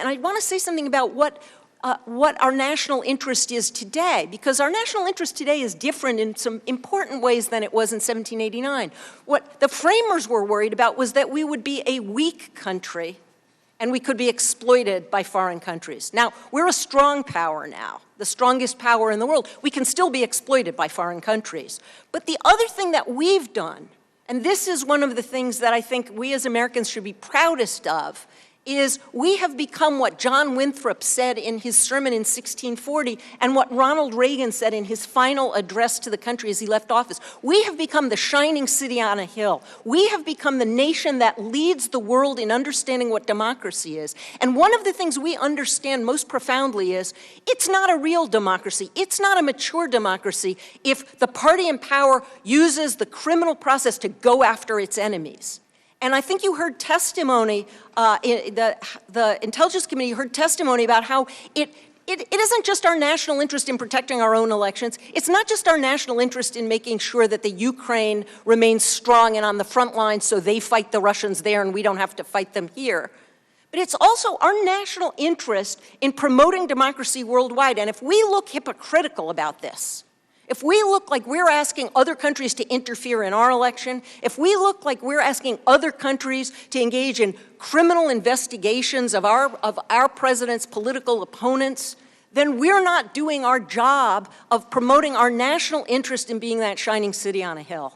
And I want to say something about what our national interest is today, because our national interest today is different in some important ways than it was in 1789. What the framers were worried about was that we would be a weak country and we could be exploited by foreign countries. Now, we're a strong power now, the strongest power in the world. We can still be exploited by foreign countries. But the other thing that we've done, and this is one of the things that I think we as Americans should be proudest of, is we have become what John Winthrop said in his sermon in 1640 and what Ronald Reagan said in his final address to the country as he left office. We have become the shining city on a hill. We have become the nation that leads the world in understanding what democracy is. And one of the things we understand most profoundly is it's not a real democracy. It's not a mature democracy if the party in power uses the criminal process to go after its enemies. And I think you heard testimony, the Intelligence Committee heard testimony about how it isn't just our national interest in protecting our own elections. It's not just our national interest in making sure that the Ukraine remains strong and on the front lines so they fight the Russians there and we don't have to fight them here. But it's also our national interest in promoting democracy worldwide. And if we look hypocritical about this, if we look like we're asking other countries to interfere in our election, if we look like we're asking other countries to engage in criminal investigations of our president's political opponents, then we're not doing our job of promoting our national interest in being that shining city on a hill.